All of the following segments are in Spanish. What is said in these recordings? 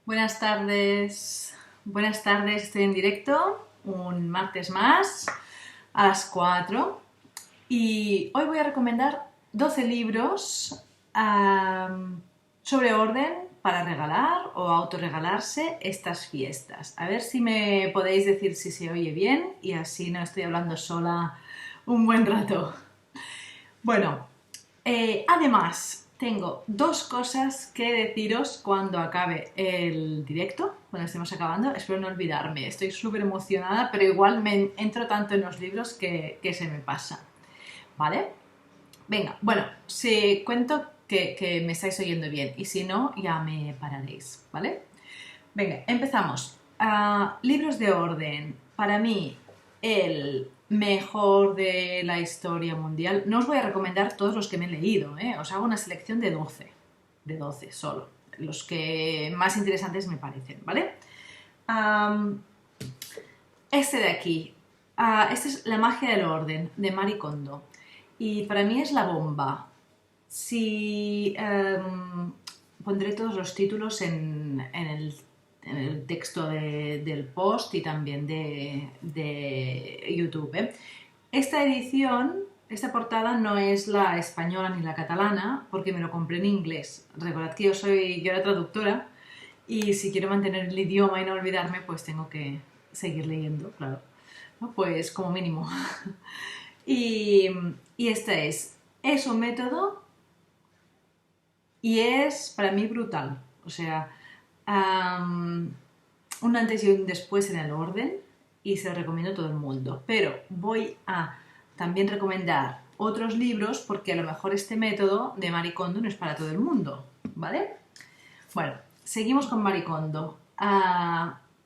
Buenas tardes, estoy en directo un martes más a las 4 y hoy voy a recomendar 12 libros sobre orden para regalar o autorregalarse estas fiestas. A ver si me podéis decir si se oye bien y así no estoy hablando sola un buen rato. Bueno, además, tengo dos cosas que deciros cuando acabe el directo, cuando estemos acabando. Espero no olvidarme. Estoy súper emocionada, pero igual me entro tanto en los libros que se me pasa. ¿Vale? Venga, bueno, si cuento que me estáis oyendo bien y si no, ya me pararéis. ¿Vale? Venga, empezamos. Libros de orden. Para mí, el mejor de la historia mundial. No os voy a recomendar todos los que me he leído, ¿eh? Os hago una selección de 12. De 12 solo. Los que más interesantes me parecen, ¿vale? Este de aquí. Este es La magia del orden, de Marie Kondo. Y para mí es la bomba. Si pondré todos los títulos en el texto del post y también de YouTube. Esta edición, esta portada no es la española ni la catalana porque me lo compré en inglés. Recordad que yo era traductora y si quiero mantener el idioma y no olvidarme, pues tengo que seguir leyendo, claro. ¿No? Pues como mínimo. y, y este es un método y es para mí brutal. O sea, un antes y un después en el orden y se lo recomiendo a todo el mundo. Pero voy a también recomendar otros libros porque a lo mejor este método de Marie Kondo no es para todo el mundo, ¿vale? Bueno, seguimos con Marie Kondo.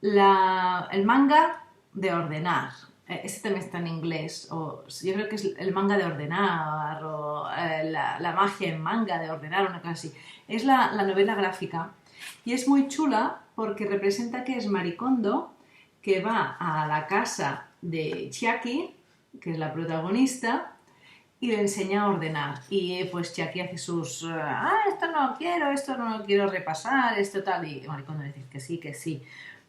El manga de ordenar. Este también está en inglés. Yo creo que es el manga de ordenar o la magia en manga de ordenar, una cosa así. Es la novela gráfica y es muy chula porque representa que es Marie Kondo que va a la casa de Chiaki, que es la protagonista, y le enseña a ordenar. Y pues Chiaki hace esto no lo quiero repasar, esto tal, y Marie Kondo dice que sí, que sí.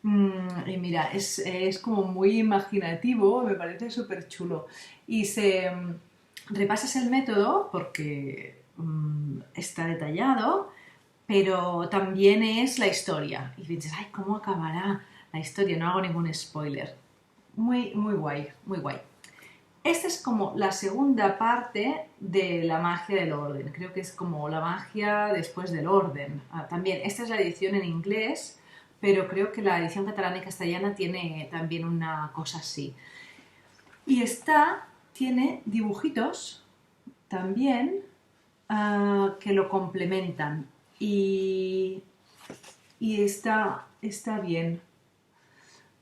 Y mira, es como muy imaginativo, me parece súper chulo. Y repasas el método porque está detallado, pero también es la historia. Y dices, ay, ¿cómo acabará la historia? No hago ningún spoiler. Muy, muy guay, muy guay. Esta es como la segunda parte de la magia del orden. Creo que es como la magia después del orden. También, esta es la edición en inglés, pero creo que la edición catalana y castellana tiene también una cosa así. Y esta tiene dibujitos también que lo complementan. Y está bien.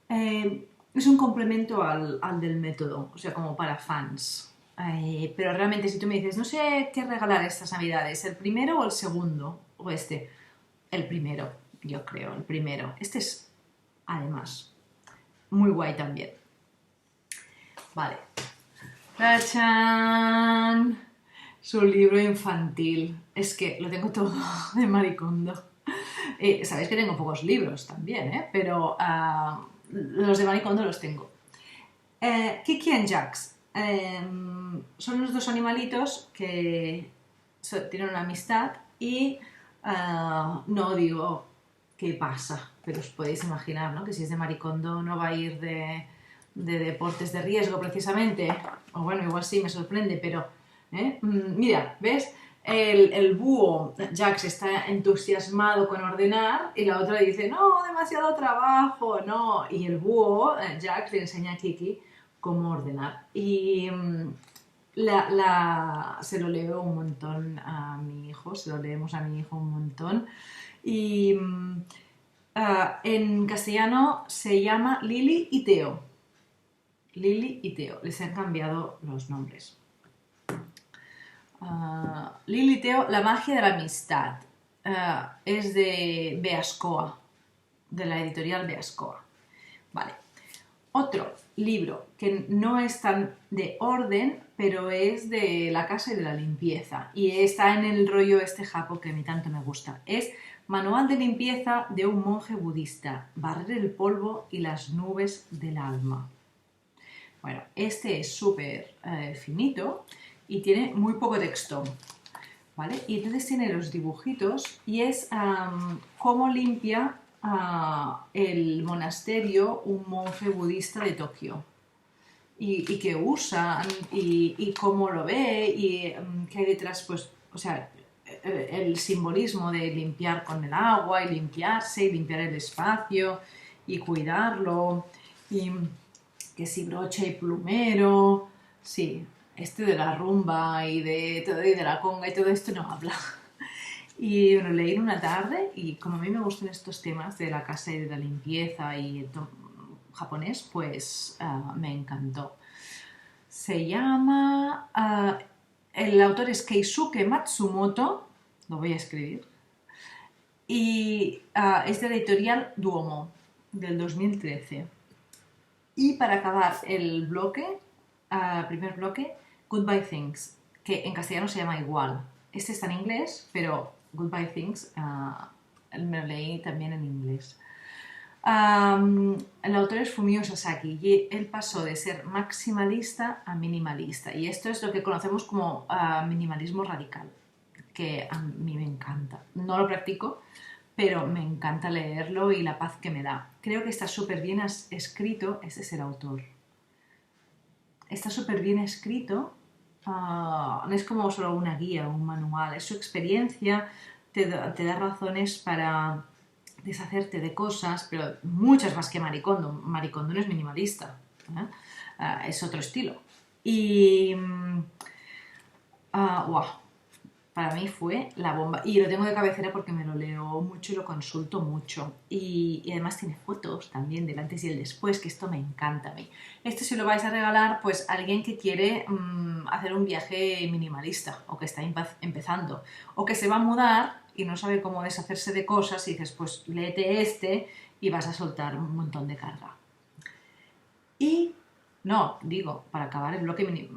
Es un complemento al del método, o sea, como para fans. Pero realmente si tú me dices, no sé qué regalar estas navidades, ¿el primero o el segundo? O este. El primero, yo creo, el primero. Este es, además, muy guay también. Vale. ¡Tachán! Su libro infantil. Es que lo tengo todo de Marie Kondo. Sabéis que tengo pocos libros también, ¿eh? Pero los de Marie Kondo los tengo. Kiki and Jax. Son los dos animalitos que tienen una amistad y no digo qué pasa, pero os podéis imaginar, ¿no? Que si es de Marie Kondo no va a ir de deportes de riesgo precisamente. O bueno, igual sí, me sorprende, pero mira, ¿ves? El búho, Jax, está entusiasmado con ordenar y la otra dice, no, demasiado trabajo, no. Y el búho, Jax, le enseña a Kiki cómo ordenar. Y se lo leo un montón a mi hijo, se lo leemos a mi hijo un montón. Y en castellano se llama Lili y Teo. Lili y Teo, les han cambiado los nombres. Lili y Teo, La magia de la amistad. Es de Beascoa, de la editorial Beascoa. Vale. Otro libro que no es tan de orden, pero es de la casa y de la limpieza. Y está en el rollo este japo que a mí tanto me gusta. Es Manual de limpieza de un monje budista. Barrer el polvo y las nubes del alma. Bueno, este es súper finito y tiene muy poco texto, ¿vale? Y entonces tiene los dibujitos y es cómo limpia el monasterio un monje budista de Tokio. Y qué usan y cómo lo ve y qué hay detrás, pues, o sea, el simbolismo de limpiar con el agua y limpiarse y limpiar el espacio y cuidarlo y que si brocha y plumero, sí, este de la rumba y de la conga y todo esto no habla. Y lo leí en una tarde y como a mí me gustan estos temas de la casa y de la limpieza y japonés, pues me encantó. Se llama... el autor es Keisuke Matsumoto, lo voy a escribir, y es de la editorial Duomo, del 2013. Y para acabar el bloque, primer bloque, Goodbye Things, que en castellano se llama igual. Este está en inglés, pero Goodbye Things me lo leí también en inglés. El autor es Fumio Sasaki y él pasó de ser maximalista a minimalista. Y esto es lo que conocemos como minimalismo radical, que a mí me encanta. No lo practico, pero me encanta leerlo y la paz que me da. Creo que está súper bien escrito, ese es el autor. Está súper bien escrito, no es como solo una guía o un manual, es su experiencia, te da razones para deshacerte de cosas, pero muchas más que Marie Kondo. Marie Kondo no es minimalista, es otro estilo. Y wow, para mí fue la bomba. Y lo tengo de cabecera porque me lo leo mucho y lo consulto mucho. Y además tiene fotos también del antes y el después, que esto me encanta a mí. Esto si lo vais a regalar, pues a alguien que quiere hacer un viaje minimalista o que está empezando o que se va a mudar y no sabe cómo deshacerse de cosas y dices, pues léete este y vas a soltar un montón de carga. Y no, digo, para acabar el bloque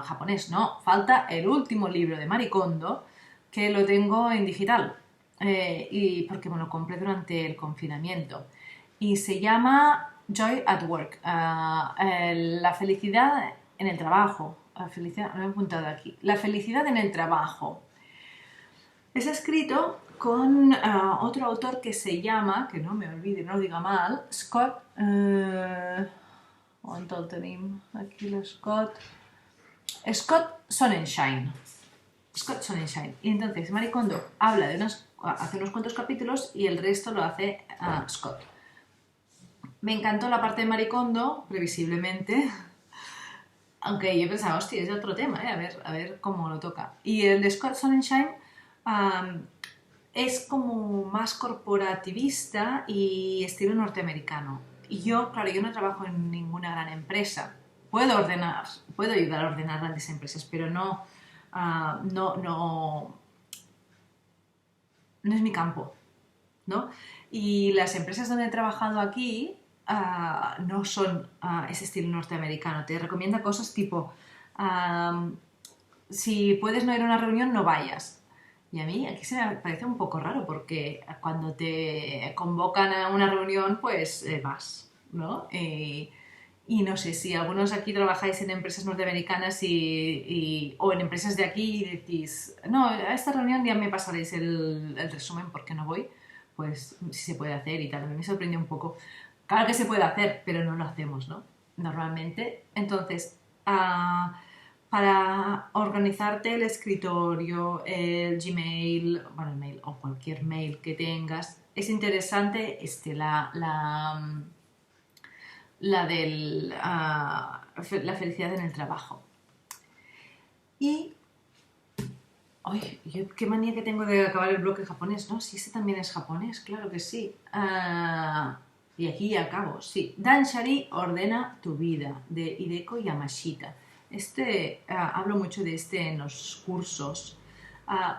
japonés, no, falta el último libro de Marie Kondo que lo tengo en digital y porque me lo compré durante el confinamiento y se llama Joy at Work, la felicidad en el trabajo, la felicidad, lo he apuntado aquí, la felicidad en el trabajo. Es escrito con otro autor que se llama, que no me olvide, no lo diga mal, Scott... on el tenim aquí Scott Sonnenschein. Scott Sonnenschein. Y entonces Marie Kondo habla hace unos cuantos capítulos y el resto lo hace Scott. Me encantó la parte de Marie Kondo, previsiblemente, aunque yo pensaba, hostia, es de otro tema, a ver cómo lo toca. Y el de Scott Sonnenschein es como más corporativista y estilo norteamericano. Y yo, claro, yo no trabajo en ninguna gran empresa. Puedo ayudar a ordenar grandes empresas, pero no es mi campo, ¿no? Y las empresas donde he trabajado aquí no son ese estilo norteamericano. Te recomienda cosas tipo, si puedes no ir a una reunión, no vayas. Y a mí aquí se me parece un poco raro porque cuando te convocan a una reunión, pues vas, ¿no? Y no sé, si algunos aquí trabajáis en empresas norteamericanas o en empresas de aquí y decís, no, a esta reunión ya me pasaréis el resumen porque no voy, pues sí se puede hacer y tal. Me sorprendió un poco. Claro que se puede hacer, pero no lo hacemos, ¿no? Normalmente. Entonces, para organizarte el escritorio, el Gmail, bueno, el mail o cualquier mail que tengas, es interesante la felicidad en el trabajo. Y qué manía que tengo de acabar el bloque japonés, ¿no? Sí, ese también es japonés, claro que sí. Y aquí acabo, sí. Danshari ordena tu vida, de Hideko Yamashita. Hablo mucho de este en los cursos.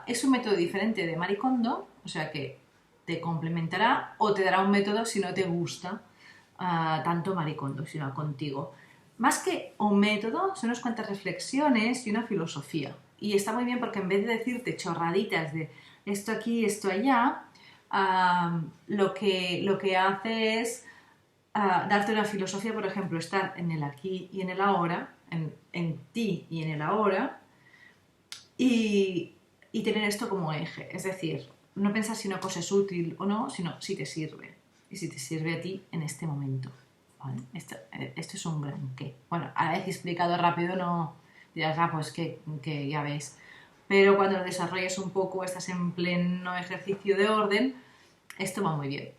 Es un método diferente de Marie Kondo, o sea que te complementará o te dará un método si no te gusta tanto Marie Kondo, sino contigo. Más que un método, son unas cuantas reflexiones y una filosofía. Y está muy bien porque en vez de decirte chorraditas de esto aquí, esto allá, lo que hace es darte una filosofía, por ejemplo, estar en el aquí y en el ahora, en ti y en el ahora, y tener esto como eje. Es decir, no pensar si una cosa es útil o no, sino si te sirve. Y si te sirve a ti en este momento. ¿Vale? Esto es un gran qué. Bueno, a la vez explicado rápido no dirás, pues que ya ves. Pero cuando lo desarrollas un poco, estás en pleno ejercicio de orden, esto va muy bien.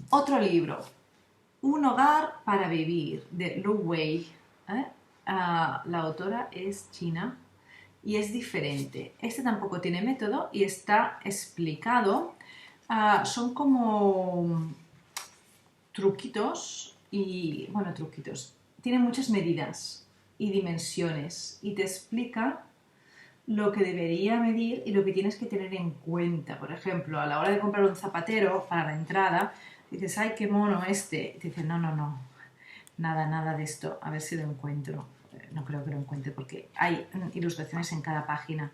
Otro libro, Un hogar para vivir, de Lu Wei. La autora es china y es diferente. Este tampoco tiene método y está explicado. Son como truquitos y, bueno, truquitos. Tiene muchas medidas y dimensiones y te explica lo que debería medir y lo que tienes que tener en cuenta. Por ejemplo, a la hora de comprar un zapatero para la entrada, dices, ay, qué mono este. Y te dicen, no, nada de esto. A ver si lo encuentro. No creo que lo encuentre porque hay ilustraciones en cada página.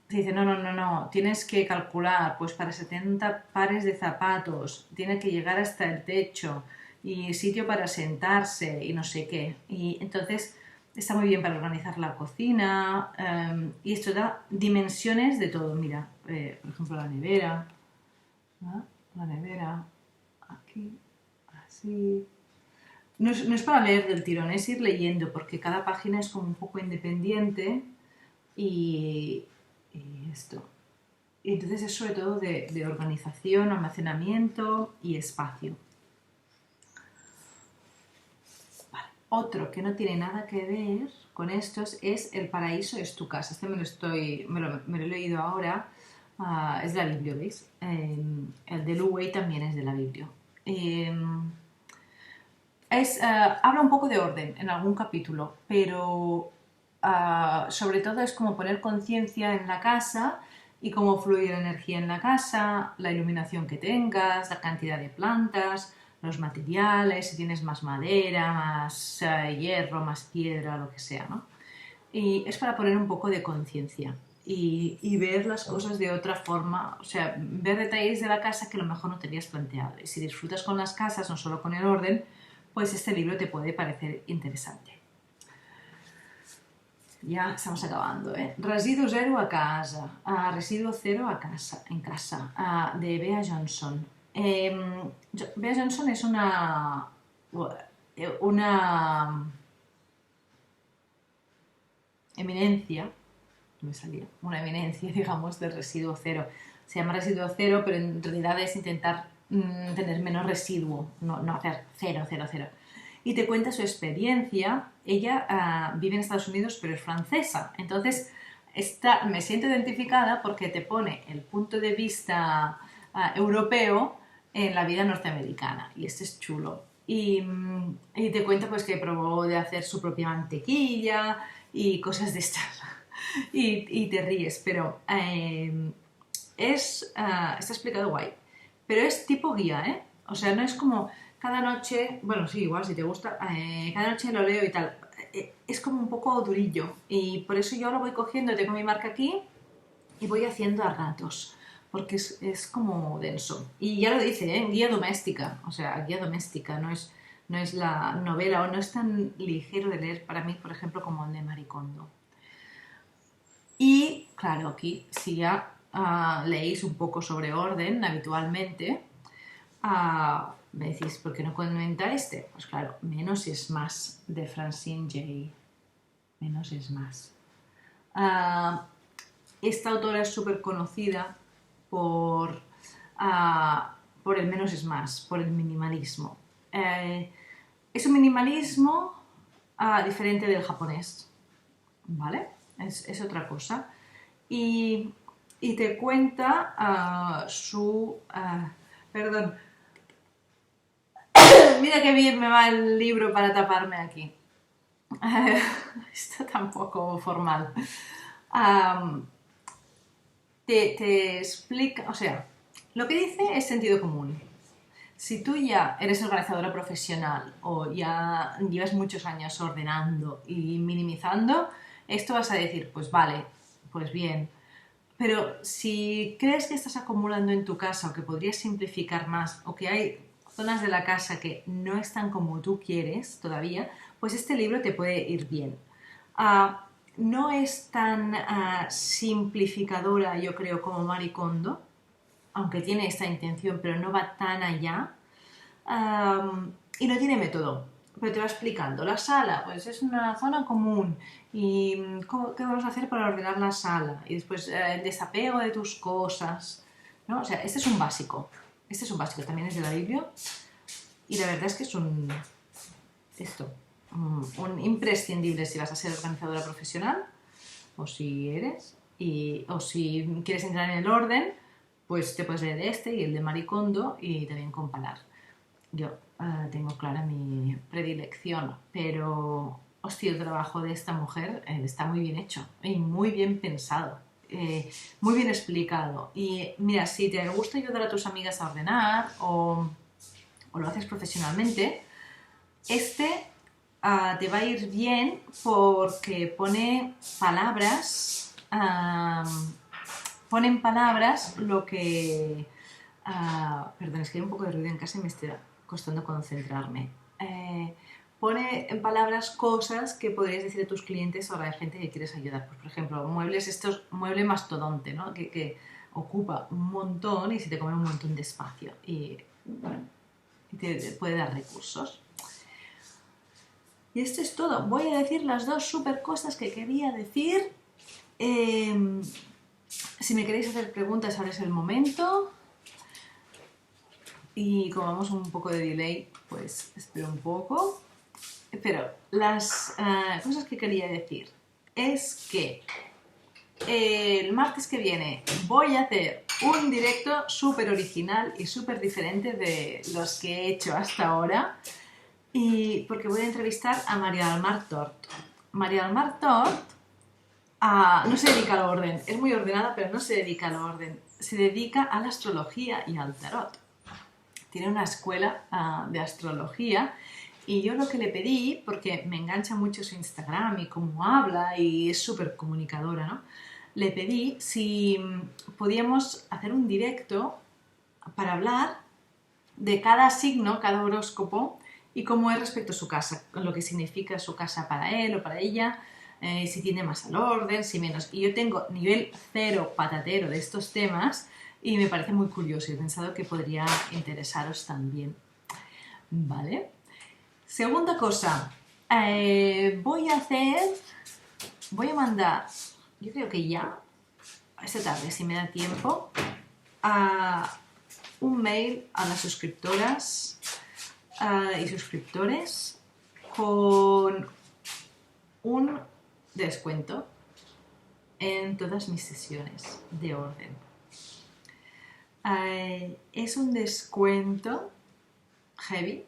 Te dice, no, tienes que calcular, pues para 70 pares de zapatos, tiene que llegar hasta el techo y sitio para sentarse y no sé qué. Y entonces está muy bien para organizar la cocina y esto da dimensiones de todo. Mira, por ejemplo, la nevera, ¿no? La nevera, aquí, así. No es para leer del tirón, es ir leyendo porque cada página es como un poco independiente y esto. Y entonces es sobre todo de organización, almacenamiento y espacio. Vale. Otro que no tiene nada que ver con estos es El paraíso es tu casa. Este me lo he leído ahora. Es de la Biblia, ¿veis? El de Lu Wei también es de la Biblia. Habla un poco de orden en algún capítulo, pero sobre todo es como poner conciencia en la casa y cómo fluye la energía en la casa, la iluminación que tengas, la cantidad de plantas, los materiales, si tienes más madera, más hierro, más piedra, lo que sea, ¿no? Y es para poner un poco de conciencia y ver las cosas de otra forma, o sea, ver detalles de la casa que a lo mejor no tenías planteado. Y si disfrutas con las casas, no solo con el orden, pues este libro te puede parecer interesante. Ya estamos acabando, ¿eh? Residu cero a casa, residuo cero a casa, en casa, de Bea Johnson. Bea Johnson es una eminencia, me salía, una eminencia, digamos, del residuo cero. Se llama residuo cero, pero en realidad es intentar tener menos residuo, no hacer cero. Y te cuenta su experiencia. Ella vive en Estados Unidos, pero es francesa. Entonces, me siento identificada porque te pone el punto de vista europeo en la vida norteamericana. Y este es chulo. Y te cuenta pues que probó de hacer su propia mantequilla y cosas de estas. y te ríes, pero está explicado guay. Pero es tipo guía, ¿eh? O sea, no es como cada noche, bueno, sí, igual si te gusta, cada noche lo leo y tal. Es como un poco durillo y por eso yo lo voy cogiendo, tengo mi marca aquí y voy haciendo a ratos, porque es como denso. Y ya lo dice, ¿eh? Guía doméstica, o sea, guía doméstica, no es la novela o no es tan ligero de leer para mí, por ejemplo, como el de Marie Kondo. Y claro, aquí si ya leéis un poco sobre orden habitualmente, me decís, ¿por qué no comenta este? Pues claro, Menos es más, de Francine Jay. Menos es más. Esta autora es súper conocida por el menos es más, por el minimalismo. Es un minimalismo diferente del japonés, ¿vale? Es otra cosa. Y te cuenta perdón. Mira qué bien me va el libro para taparme aquí. Está tan poco formal. Te explica, o sea, lo que dice es sentido común. Si tú ya eres organizadora profesional o ya llevas muchos años ordenando y minimizando, esto vas a decir, pues vale, pues bien, Pero si crees que estás acumulando en tu casa o que podrías simplificar más o que hay zonas de la casa que no están como tú quieres todavía, pues este libro te puede ir bien. Ah, no es tan simplificadora, yo creo, como Marie Kondo, aunque tiene esta intención, pero no va tan allá. Y no tiene método, pero te va explicando. La sala, pues es una zona común. ¿Y qué vamos a hacer para ordenar la sala? Y después el desapego de tus cosas. ¿No? O sea, este es un básico. Este es un básico, también es de la Biblia. Y la verdad es que es un imprescindible si vas a ser organizadora profesional, o si eres, o si quieres entrar en el orden, pues te puedes leer este y el de Marie Kondo y también comparar. Yo tengo clara mi predilección, pero hostia, el trabajo de esta mujer está muy bien hecho y muy bien pensado, muy bien explicado. Y mira, si te gusta ayudar a tus amigas a ordenar o lo haces profesionalmente, este te va a ir bien porque pone en palabras lo que... perdón, es que hay un poco de ruido en casa y me está costando concentrarme. Pone en palabras cosas que podrías decir a tus clientes o a la gente que quieres ayudar. Pues, por ejemplo, mueble mastodonte, ¿no? Que ocupa un montón y se te come un montón de espacio. Y bueno, te puede dar recursos. Y esto es todo. Voy a decir las dos super cosas que quería decir. Si me queréis hacer preguntas, ahora es el momento. Y como vamos un poco de delay, pues espero un poco. Pero las cosas que quería decir es que el martes que viene voy a hacer un directo súper original y súper diferente de los que he hecho hasta ahora. Y porque voy a entrevistar a María del Mar Tort. María del Mar Tort no se dedica al orden, es muy ordenada, pero no se dedica al orden, se dedica a la astrología y al tarot. Tiene una escuela de astrología y yo lo que le pedí, porque me engancha mucho su Instagram y cómo habla y es súper comunicadora, ¿no? Le pedí si podíamos hacer un directo para hablar de cada signo, cada horóscopo y cómo es respecto a su casa, lo que significa su casa para él o para ella, si tiene más al orden, si menos. Y yo tengo nivel cero patatero de estos temas y me parece muy curioso y he pensado que podría interesaros también. ¿Vale? Segunda cosa, voy a mandar, yo creo que ya, esta tarde, si me da tiempo, un mail a las suscriptoras y suscriptores con un descuento en todas mis sesiones de orden. Es un descuento heavy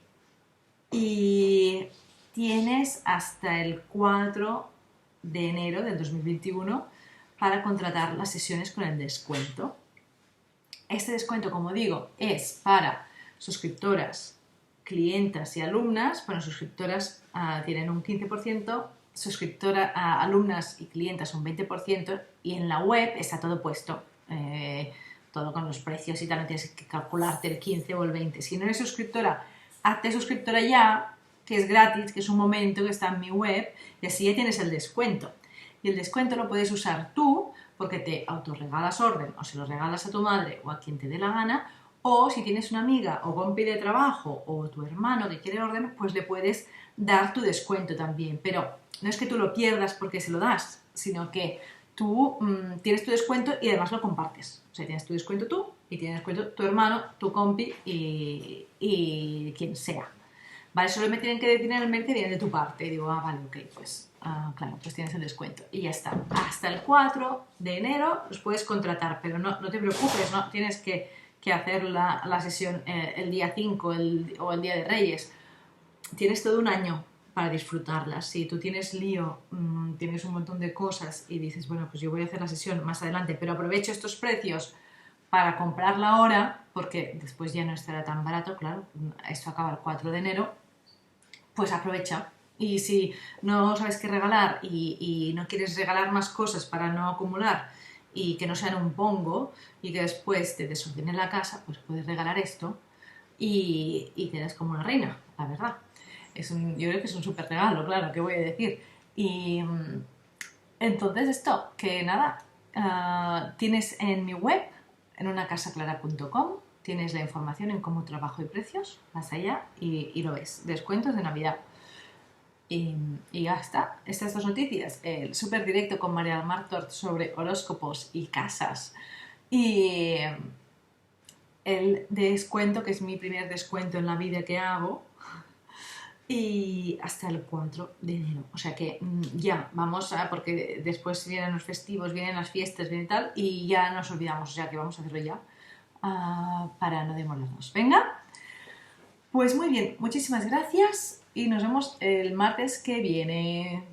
y tienes hasta el 4 de enero del 2021 para contratar las sesiones con el descuento. Este descuento, como digo, es para suscriptoras, clientas y alumnas. Bueno, suscriptoras tienen un 15%, alumnas y clientas un 20% y en la web está todo puesto, todo con los precios y tal, no tienes que calcularte el 15 o el 20. Si no eres suscriptora, hazte suscriptora ya, que es gratis, que es un momento que está en mi web y así ya tienes el descuento. Y el descuento lo puedes usar tú porque te autorregalas orden o se lo regalas a tu madre o a quien te dé la gana, o si tienes una amiga o compi de trabajo o tu hermano que quiere orden, pues le puedes dar tu descuento también. Pero no es que tú lo pierdas porque se lo das, sino que tú tienes tu descuento y además lo compartes. O sea, tienes tu descuento tú y tienes descuento tu hermano, tu compi y quien sea. Vale, solo me tienen que decir en el mail que viene de tu parte. Y digo, vale, ok, pues claro, pues tienes el descuento. Y ya está. Hasta el 4 de enero los puedes contratar, pero no te preocupes, no tienes que hacer la sesión el día 5 o el día de Reyes. Tienes todo un año para disfrutarlas. Si tú tienes lío, tienes un montón de cosas y dices, bueno, pues yo voy a hacer la sesión más adelante, pero aprovecho estos precios para comprarla ahora, porque después ya no estará tan barato, claro, esto acaba el 4 de enero, pues aprovecha. Y si no sabes qué regalar y no quieres regalar más cosas para no acumular y que no sean un pongo y que después te desordenen la casa, pues puedes regalar esto y quedas como una reina, la verdad. Yo creo que es un súper regalo, claro, ¿qué voy a decir? Y entonces esto, que nada, tienes en mi web, en unacasaclara.com, tienes la información en cómo trabajo y precios, vas allá y lo ves. Descuentos de Navidad. Y ya está. Estas dos noticias. El súper directo con María del Mar Tort sobre horóscopos y casas. Y el descuento, que es mi primer descuento en la vida que hago. Y hasta el 4 de enero. O sea que ya, vamos a, porque después vienen los festivos, vienen las fiestas, viene tal, y ya nos olvidamos. O sea que vamos a hacerlo ya para no demorarnos. Venga, pues muy bien, muchísimas gracias y nos vemos el martes que viene.